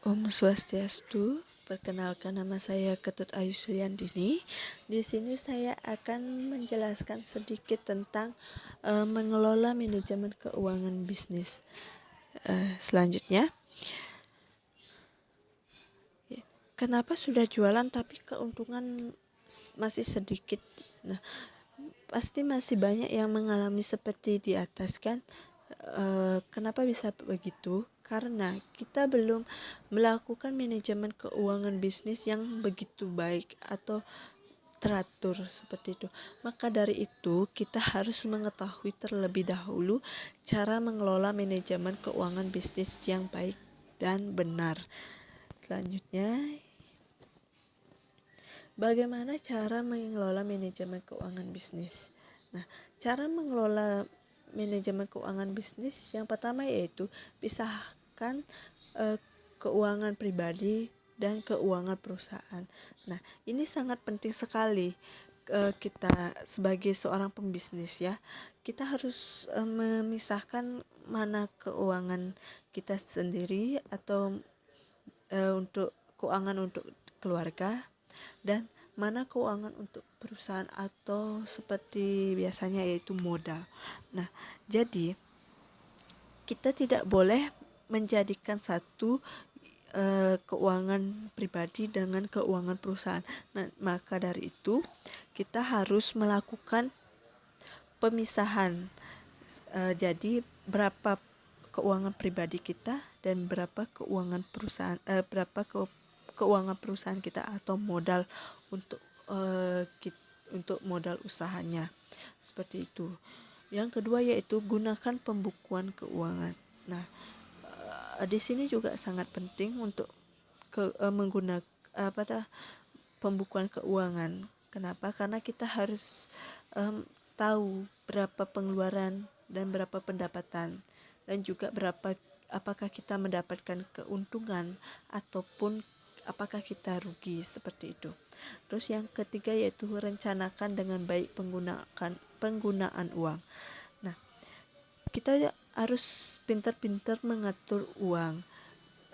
Om Swastiastu, perkenalkan nama saya Ketut Ayu Suryandini. Di sini saya akan menjelaskan sedikit tentang mengelola manajemen keuangan bisnis. Selanjutnya, kenapa sudah jualan tapi keuntungan masih sedikit? Nah, pasti masih banyak yang mengalami seperti di atas kan. Kenapa bisa begitu? Karena kita belum melakukan manajemen keuangan bisnis yang begitu baik atau teratur seperti itu. Maka dari itu kita harus mengetahui terlebih dahulu cara mengelola manajemen keuangan bisnis yang baik dan benar. Selanjutnya, bagaimana cara mengelola manajemen keuangan bisnis? Nah, cara mengelola manajemen keuangan bisnis yang pertama yaitu pisahkan keuangan pribadi dan keuangan perusahaan. Nah, ini sangat penting sekali kita sebagai seorang pembisnis ya. Kita harus memisahkan mana keuangan kita sendiri atau untuk keuangan untuk keluarga dan mana keuangan untuk perusahaan atau seperti biasanya yaitu modal. Nah, jadi kita tidak boleh menjadikan satu keuangan pribadi dengan keuangan perusahaan. Nah, maka dari itu kita harus melakukan pemisahan. Jadi berapa keuangan pribadi kita dan berapa keuangan perusahaan, keuangan perusahaan kita atau modal untuk untuk modal usahanya, seperti itu. Yang kedua yaitu gunakan pembukuan keuangan. Nah, di sini juga sangat penting untuk menggunakan pembukuan keuangan. Kenapa? Karena kita harus tahu berapa pengeluaran dan berapa pendapatan, dan juga apakah kita mendapatkan keuntungan ataupun apakah kita rugi, seperti itu. Terus yang ketiga yaitu rencanakan dengan baik penggunaan uang. Nah, kita harus pintar-pintar mengatur uang,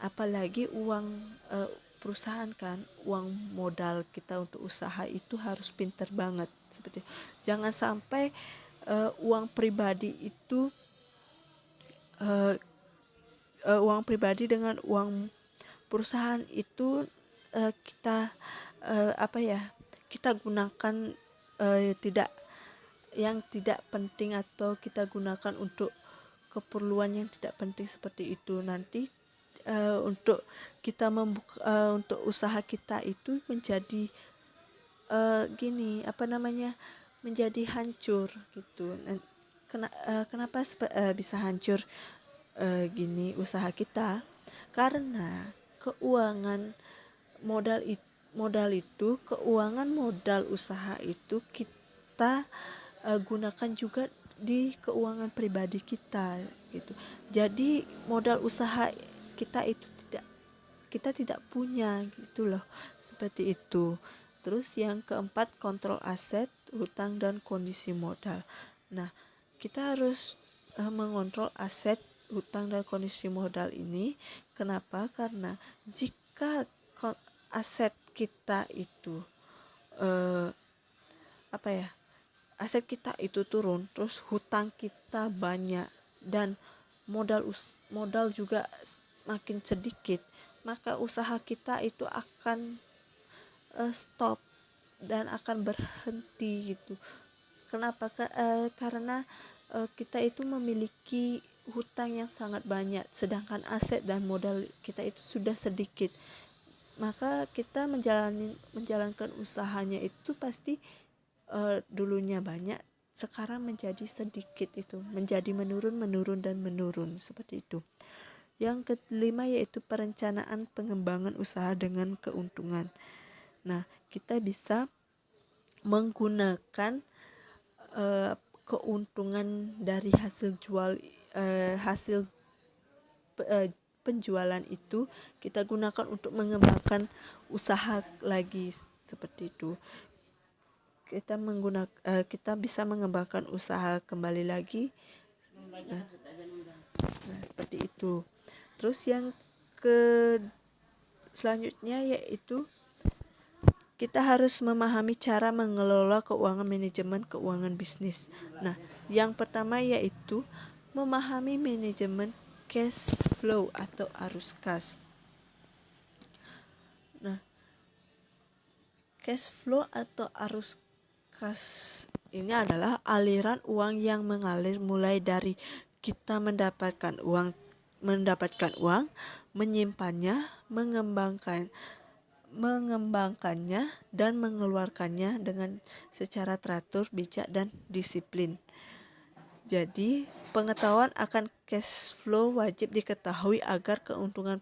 apalagi uang perusahaan kan, uang modal kita untuk usaha itu harus pintar banget, seperti jangan sampai uang pribadi itu uang pribadi dengan uang perusahaan itu kita kita gunakan tidak penting, atau kita gunakan untuk keperluan yang tidak penting seperti itu. Nanti untuk kita untuk usaha kita itu menjadi menjadi hancur gitu. Kenapa bisa hancur gini usaha kita? Karena keuangan keuangan modal usaha itu kita gunakan juga di keuangan pribadi kita gitu. Jadi modal usaha kita tidak punya gitu loh, seperti itu. Terus yang keempat, kontrol aset, hutang dan kondisi modal. Nah, kita harus mengontrol aset, hutang dan kondisi modal ini. Kenapa? Karena jika aset kita itu aset kita itu turun, terus hutang kita banyak dan modal juga makin sedikit, maka usaha kita itu akan stop dan akan berhenti gitu. Kenapa? Karena kita itu memiliki hutang yang sangat banyak, sedangkan aset dan modal kita itu sudah sedikit. Maka kita menjalankan usahanya itu pasti dulunya banyak, sekarang menjadi sedikit, itu menjadi menurun seperti itu. Yang kelima yaitu perencanaan pengembangan usaha dengan keuntungan. Nah, kita bisa menggunakan keuntungan dari hasil penjualan itu kita gunakan untuk mengembangkan usaha lagi, seperti itu. Kita bisa mengembangkan usaha kembali lagi. Nah, seperti itu. Terus yang selanjutnya yaitu kita harus memahami cara mengelola keuangan, manajemen keuangan bisnis. Nah, yang pertama yaitu memahami manajemen cash flow atau arus kas. Nah, cash flow atau arus kas ini adalah aliran uang yang mengalir mulai dari kita mendapatkan uang, menyimpannya, mengembangkannya dan mengeluarkannya dengan secara teratur, bijak dan disiplin. Jadi, pengetahuan akan cash flow wajib diketahui agar keuntungan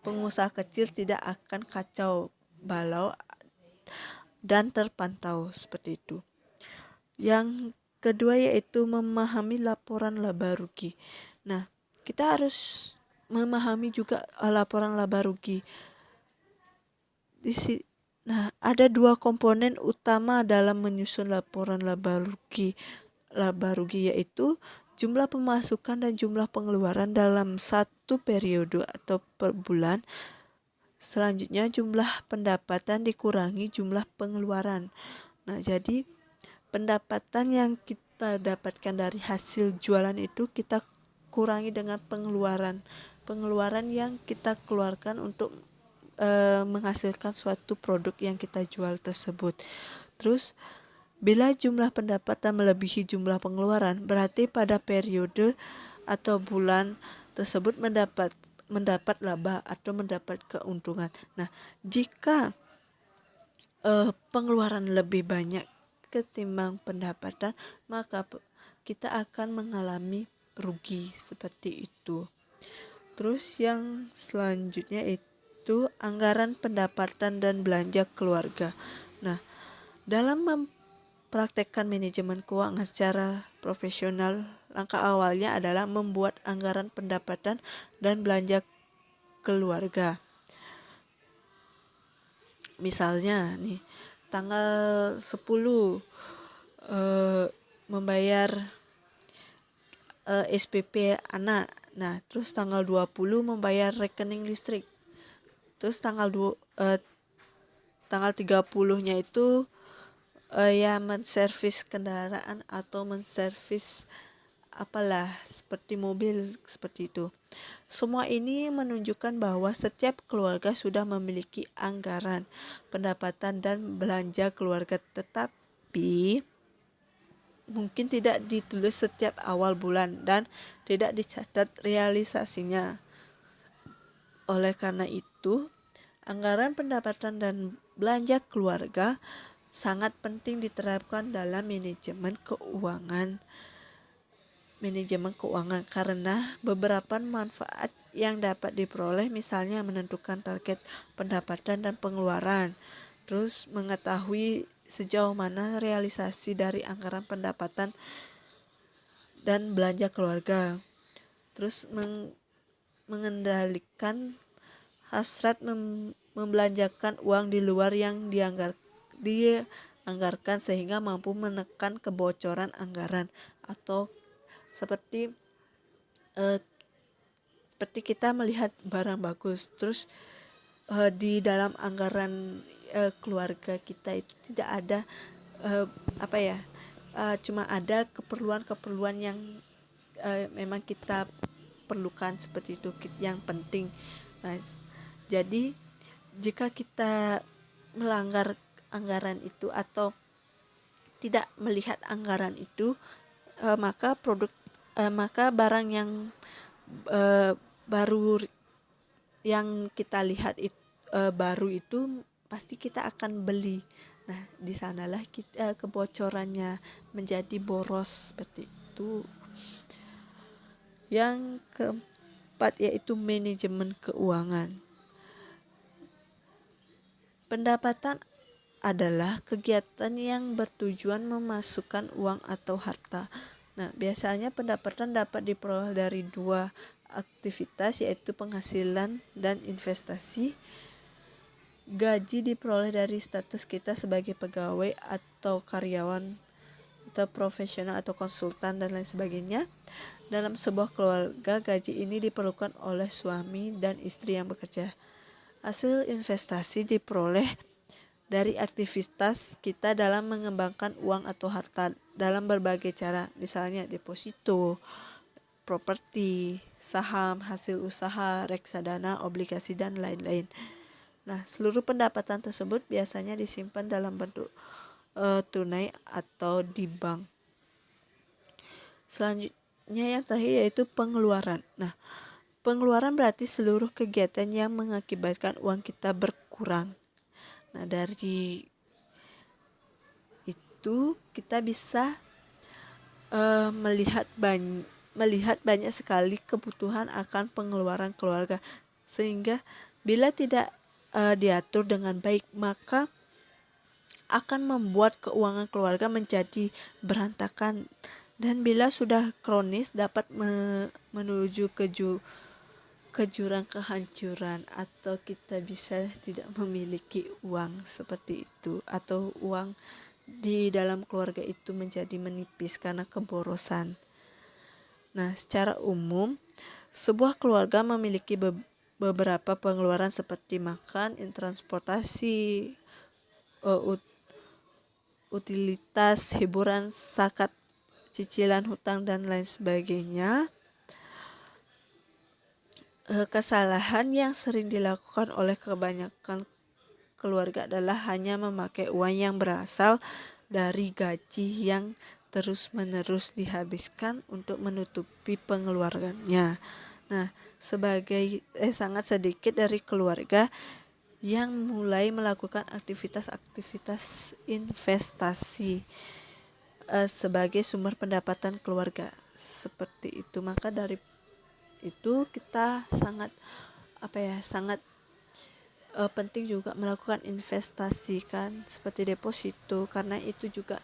pengusaha kecil tidak akan kacau balau dan terpantau seperti itu. Yang kedua yaitu memahami laporan laba rugi. Nah, kita harus memahami juga laporan laba rugi. Nah, ada dua komponen utama dalam menyusun laporan laba rugi. Laba rugi yaitu jumlah pemasukan dan jumlah pengeluaran dalam satu periode atau per bulan. Selanjutnya jumlah pendapatan dikurangi jumlah pengeluaran. Nah, jadi pendapatan yang kita dapatkan dari hasil jualan itu kita kurangi dengan pengeluaran yang kita keluarkan untuk menghasilkan suatu produk yang kita jual tersebut. Terus bila jumlah pendapatan melebihi jumlah pengeluaran, berarti pada periode atau bulan tersebut mendapat laba atau mendapat keuntungan. Nah, jika pengeluaran lebih banyak ketimbang pendapatan, maka kita akan mengalami rugi seperti itu. Terus yang selanjutnya itu anggaran pendapatan dan belanja keluarga. Nah, dalam mempraktekkan manajemen keuangan secara profesional, langkah awalnya adalah membuat anggaran pendapatan dan belanja keluarga. Misalnya nih, tanggal 10 membayar SPP anak. Nah, terus tanggal 20 membayar rekening listrik. Terus tanggal 30-nya itu ya menservis kendaraan atau menservis apalah seperti mobil seperti itu. Semua ini menunjukkan bahwa setiap keluarga sudah memiliki anggaran pendapatan dan belanja keluarga, tetapi mungkin tidak ditulis setiap awal bulan dan tidak dicatat realisasinya. Oleh karena itu, anggaran pendapatan dan belanja keluarga sangat penting diterapkan dalam manajemen keuangan karena beberapa manfaat yang dapat diperoleh, misalnya menentukan target pendapatan dan pengeluaran, terus mengetahui sejauh mana realisasi dari anggaran pendapatan dan belanja keluarga, terus mengendalikan hasrat membelanjakan uang di luar yang dianggarkan sehingga mampu menekan kebocoran anggaran atau seperti kita melihat barang bagus, terus di dalam anggaran keluarga kita itu tidak ada cuma ada keperluan yang memang kita perlukan seperti itu yang penting. Nah, jadi jika kita melanggar anggaran itu atau tidak melihat anggaran itu, maka barang yang baru yang kita lihat baru itu pasti kita akan beli. Nah, di sanalah kebocorannya menjadi boros seperti itu. Yang keempat yaitu manajemen keuangan. Pendapatan adalah kegiatan yang bertujuan memasukkan uang atau harta. Nah, biasanya pendapatan dapat diperoleh dari dua aktivitas, yaitu penghasilan dan investasi. Gaji diperoleh dari status kita sebagai pegawai atau karyawan atau profesional atau konsultan dan lain sebagainya. Dalam sebuah keluarga, gaji ini diperlukan oleh suami dan istri yang bekerja. Hasil investasi diperoleh dari aktivitas kita dalam mengembangkan uang atau harta dalam berbagai cara, misalnya deposito, properti, saham, hasil usaha, reksadana, obligasi, dan lain-lain. Nah, seluruh pendapatan tersebut biasanya disimpan dalam bentuk tunai atau di bank. Selanjutnya yang terakhir yaitu pengeluaran. Nah, pengeluaran berarti seluruh kegiatan yang mengakibatkan uang kita berkurang. Nah, dari itu kita bisa melihat banyak sekali kebutuhan akan pengeluaran keluarga, sehingga bila tidak diatur dengan baik, maka akan membuat keuangan keluarga menjadi berantakan, dan bila sudah kronis dapat menuju ke jurang kehancuran, atau kita bisa tidak memiliki uang seperti itu, atau uang di dalam keluarga itu menjadi menipis karena keborosan. Nah, secara umum sebuah keluarga memiliki beberapa pengeluaran seperti makan, transportasi, utilitas, hiburan, zakat, cicilan hutang, dan lain sebagainya. Kesalahan yang sering dilakukan oleh kebanyakan keluarga adalah hanya memakai uang yang berasal dari gaji yang terus-menerus dihabiskan untuk menutupi pengeluarannya. Nah, sangat sedikit dari keluarga yang mulai melakukan aktivitas investasi sebagai sumber pendapatan keluarga seperti itu. Maka dari itu kita sangat penting juga melakukan investasi kan, seperti deposito, karena itu juga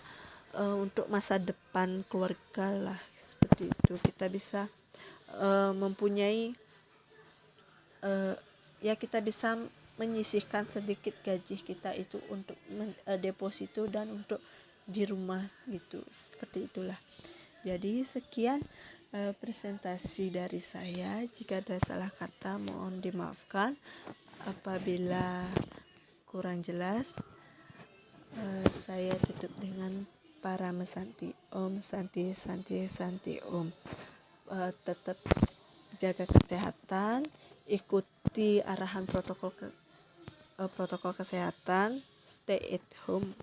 untuk masa depan keluarga lah. Seperti itu kita bisa mempunyai kita bisa menyisihkan sedikit gaji kita itu untuk deposito dan untuk di rumah gitu. Seperti itulah. Jadi sekian presentasi dari saya. Jika ada salah kata mohon dimaafkan. Apabila kurang jelas, saya tutup dengan para mesanti Om, Santi Santi Santi Om. Tetap jaga kesehatan, ikuti arahan protokol kesehatan, stay at home.